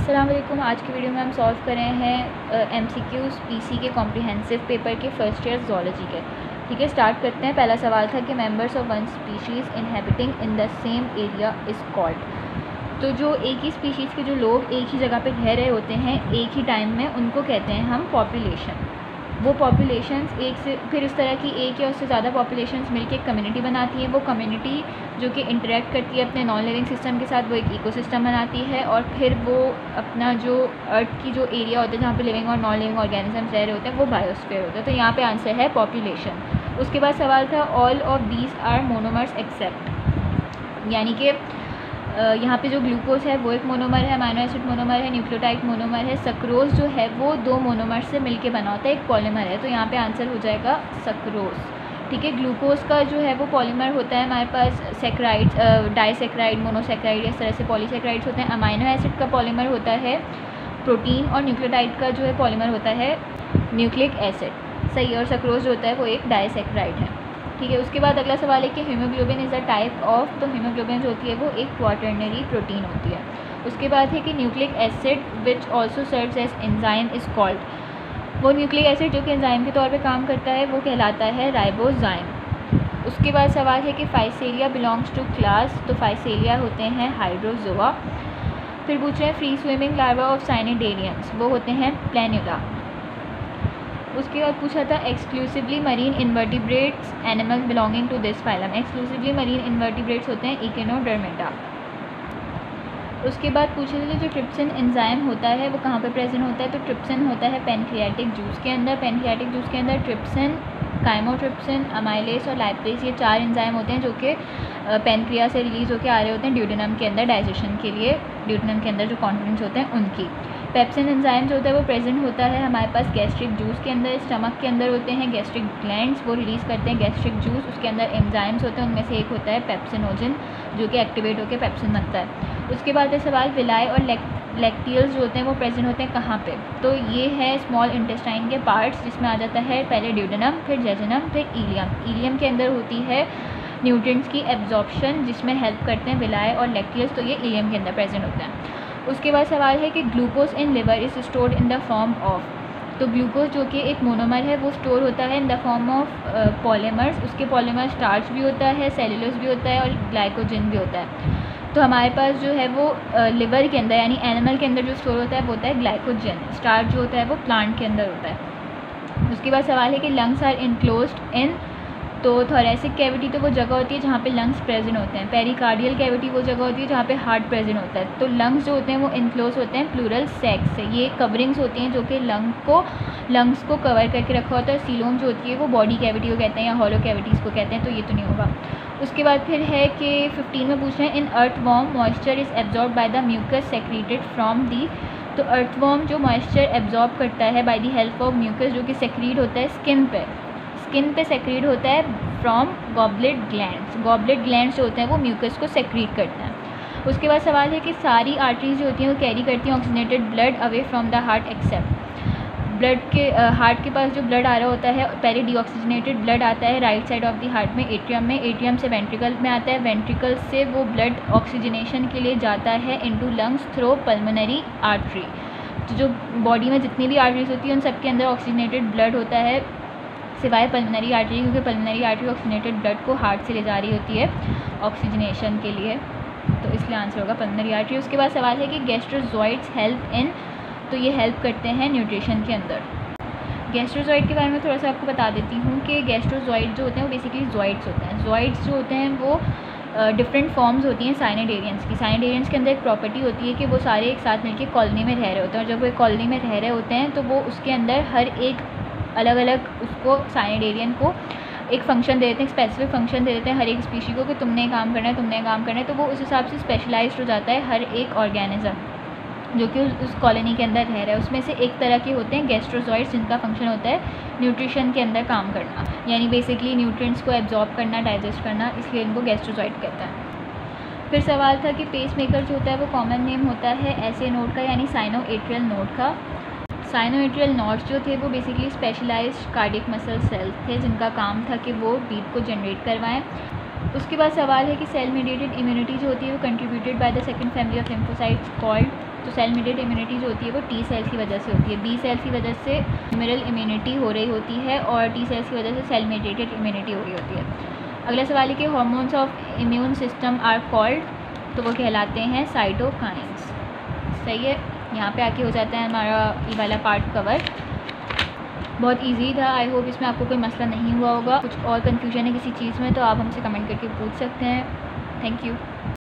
अस्सलाम वालेकुम। आज की वीडियो में हम सॉल्व कर रहे हैं MCQs पीसी के कॉम्प्रिहेंसिव पेपर के फर्स्ट ईयर ज़ूलॉजी के। ठीक है, स्टार्ट करते हैं। पहला सवाल था कि members of one species inhabiting in the same area is called. तो जो एक ही स्पीशीज़ के जो लोग एक ही जगह पे रह रहे होते हैं एक ही टाइम में, उनको कहते हैं हम पॉपुलेशन। वो पॉपुलेशंस एक से फिर इस तरह की एक या उससे ज़्यादा पॉपुलेशंस मिलकर एक कम्युनिटी बनाती हैं। वो कम्युनिटी जो कि इंटरेक्ट करती है अपने नॉन लिविंग सिस्टम के साथ, वो एक इकोसिस्टम बनाती है। और फिर वो अपना जो अर्थ की जो एरिया होता है जहाँ पे लिविंग और नॉन लिविंग ऑर्गेनिजम्स रह रहे होते हैं वो बायोस्फीयर होता है। तो यहाँ पे आंसर है पॉपुलेशन। उसके बाद सवाल था all of these are monomers except, यानी कि यहाँ पे जो ग्लूकोज है वो एक मोनोमर है, अमीनो एसिड मोनोमर है, न्यूक्लियोटाइड मोनोमर है। सक्रोज जो है वो दो मोनोमर से मिलके बना होता है, एक पॉलीमर है। तो यहाँ पे आंसर हो जाएगा सक्रोज। ठीक है, ग्लूकोज का जो है वो पॉलीमर होता है हमारे पास सेक्राइड्स, डाइसेक्राइड, मोनोसेक्राइड, इस तरह से पॉलीसेक्राइड्स होते हैं। अमीनो एसिड का पॉलीमर होता है प्रोटीन, और न्यूक्लियोटाइड का जो है पॉलीमर होता है न्यूक्लिक एसिड। सही है, और सक्रोज जो होता है वो एक डाइसेक्राइड है। ठीक है, उसके बाद अगला सवाल है कि haemoglobin is a type of. तो हीमोग्लोबिन जो होती है वो एक क्वाटर्नरी प्रोटीन होती है। उसके बाद है कि nucleic acid which also serves as enzyme is called. वो न्यूक्लिक एसिड जो कि एंजाइम के तौर पे काम करता है वो कहलाता है राइबोजाइम। उसके बाद सवाल है कि फाइसेलिया बिलोंग्स टू क्लास। तो फाइसेलिया होते हैं हाइड्रोजोआ। फिर पूछ रहे हैं free swimming larva of cnidarians, वो होते हैं प्लेन्युला। उसके बाद पूछा था exclusively marine invertebrates animal belonging to this phylum. Exclusively marine invertebrates होते हैं इकेनोडर्मेटा। उसके बाद पूछे थे जो ट्रिप्सिन एंजाइम होता है वो कहाँ पे प्रेजेंट होता है। तो ट्रिप्सिन होता है पेनक्रियाटिक जूस के अंदर। पेनक्रियाटिक जूस के अंदर ट्रिप्सिन, काइमोट्रिप्सिन, अमाइलेज और लाइपेज, ये चार एंजाइम होते हैं जो कि पेनक्रिया से रिलीज़ होकर आ रहे होते हैं ड्यूडेनम के अंदर डाइजेशन के लिए। ड्यूडेनम के अंदर जो कॉन्टिनेंट्स होते हैं उनकी। पेप्सिन एंजाइम जो होता है वो प्रेजेंट होता है हमारे पास गैस्ट्रिक जूस के अंदर। स्टमक के अंदर होते हैं गैस्ट्रिक ग्लैंड्स, वो रिलीज़ करते हैं गैस्ट्रिक जूस। उसके अंदर एंजाइम्स होते हैं, उनमें से एक होता है पेप्सिनोजन जो कि एक्टिवेट होकर पेप्सिन बनता है। उसके बाद है सवाल विलाई और लैक्टियल्स जो होते हैं वो प्रेजेंट होते हैं कहाँ पे। तो ये है स्मॉल इंटेस्टाइन के पार्ट्स, जिसमें आ जाता है पहले ड्यूडेनम, फिर जेजुनम, फिर इलियम। इलियम के अंदर होती है न्यूट्रिएंट्स की एब्जॉर्प्शन जिसमें हेल्प करते हैं विलाई और लैक्टियल्स, तो ये इलियम के अंदर प्रेजेंट होते हैं। उसके बाद सवाल है कि glucose in liver is stored in the form of. तो ग्लूकोज जो कि एक मोनोमर है वो स्टोर होता है in the form of polymers. उसके पॉलीमर स्टार्च भी होता है, सेलुलोज भी होता है और ग्लाइकोजन भी होता है। तो हमारे पास जो है वो लिवर के अंदर यानी एनिमल के अंदर जो स्टोर होता है वो होता है ग्लाइकोजन। स्टार्च जो होता है वो प्लांट के अंदर होता है। उसके बाद सवाल है कि लंग्स आर इनक्लोज्ड इन। तो थोरेसिक कैविटी तो वो जगह होती है जहाँ पे लंग्स प्रेजेंट होते हैं। पेरिकार्डियल कैविटी वो जगह होती है जहाँ पे हार्ट प्रेजेंट होता है। तो लंग्स जो होते हैं वो इनक्लोज होते हैं प्लूरल सैक से। ये कवरिंग्स होती हैं जो कि लंग्स को कवर करके रखा होता है। सीलोम जो होती है वो बॉडी कैविटी को कहते हैं या हॉलो कैविटीज़ को कहते हैं, तो ये तो नहीं होगा। उसके बाद फिर है कि 15 में पूछ रहे हैं in earthworm moisture is absorb by the mucus secreted from the. तो अर्थवॉर्म जो मॉइस्चर एब्जॉर्ब करता है by the help of mucus जो कि सेक्रीट होता है स्किन पे सेक्रीट होता है from goblet glands. Goblet glands जो होते हैं वो म्यूकस को सेक्रीट करते हैं। उसके बाद सवाल है कि सारी आर्टरीज जो होती हैं वो कैरी करती हैं oxygenated blood away from the heart except. Blood के हार्ट के पास जो ब्लड आ रहा होता है पहले डीऑक्सीजनेटेड ब्लड आता है right side of the heart में, एट्रियम में। एट्रियम से वेंट्रिकल में आता है, वेंट्रिकल से वो ब्लड ऑक्सीजनेशन के लिए जाता है into lungs through pulmonary artery. तो जो बॉडी में जितनी भी आर्टरीज होती हैं उन सबके अंदर ऑक्सीजनेटेड ब्लड होता है सिवाय पल्मोनरी आर्टरी, क्योंकि पल्मोनरी आर्टरी ऑक्सीजनेटेड ब्लड को हार्ट से ले जा रही होती है ऑक्सीजनेशन के लिए, तो इसलिए आंसर होगा पल्मोनरी आर्टरी। उसके बाद सवाल है कि गैस्ट्रोजॉइड्स हेल्प इन। तो ये हेल्प करते हैं न्यूट्रिशन के अंदर। गैस्ट्रोजॉइड के बारे में थोड़ा सा आपको बता देती हूँ कि गैस्ट्रोजॉइड जो होते हैं वो बेसिकली जॉइड्स होते हैं। जॉइड्स जो होते हैं वो डिफरेंट फॉर्म्स होती हैं साइनिडेरियंस की। साइनिडेरियंस के अंदर एक प्रॉपर्टी होती है कि वो सारे एक साथ मिलकर कॉलोनी में रह रहे होते हैं, और जब वो एक कॉलोनी में रह रहे होते हैं तो वो उसके अंदर हर एक अलग अलग उसको साइनिडेरियन को एक फ़ंक्शन दे देते हैं, स्पेसिफिक फ़ंक्शन दे देते हैं हर एक स्पीशी को कि तुमने काम करना है, तुमने काम करना है। तो वो उस हिसाब से स्पेशलाइज्ड हो जाता है हर एक ऑर्गेनिज्म जो कि उस कॉलोनी के अंदर रह रहा है। उसमें से एक तरह के होते हैं गैस्ट्रोजॉइड्स जिनका फंक्शन होता है न्यूट्रिशन के अंदर काम करना, यानी बेसिकली न्यूट्रिएंट्स को एब्जॉर्ब करना, डाइजेस्ट करना, इसलिए इनको गैस्ट्रोजॉइड कहता है। फिर सवाल था कि पेस मेकर जो होता है वो कॉमन नेम होता है ऐसे नोड का यानी साइनो एट्रियल नोड का। साइनो एट्रियल नोड्स जो थे वो basically specialised cardiac muscle cells थे जिनका काम था कि वो बीट को जनरेट करवाएं। उसके बाद सवाल है कि सेल मीडिएटेड इम्यूनिटी जो होती है वो contributed by the second family of lymphocytes called. तो सेल मीडिएटेड इम्यूनिटी जो होती है वो टी सेल्स की वजह से होती है, बी सेल्स की वजह से ह्यूमरल इम्यूनिटी हो रही होती है और टी सेल्स की वजह से सेल मीडिएटेड इम्यूनिटी हो रही होती है। अगला सवाल है कि hormones of immune system are called, तो वो कहलाते हैं साइटोकाइंस। सही है, यहाँ पे आके हो जाता है हमारा ये वाला पार्ट कवर। बहुत इजी था, आई होप इसमें आपको कोई मसला नहीं हुआ होगा। कुछ और कन्फ्यूजन है किसी चीज़ में तो आप हमसे कमेंट करके पूछ सकते हैं। Thank you.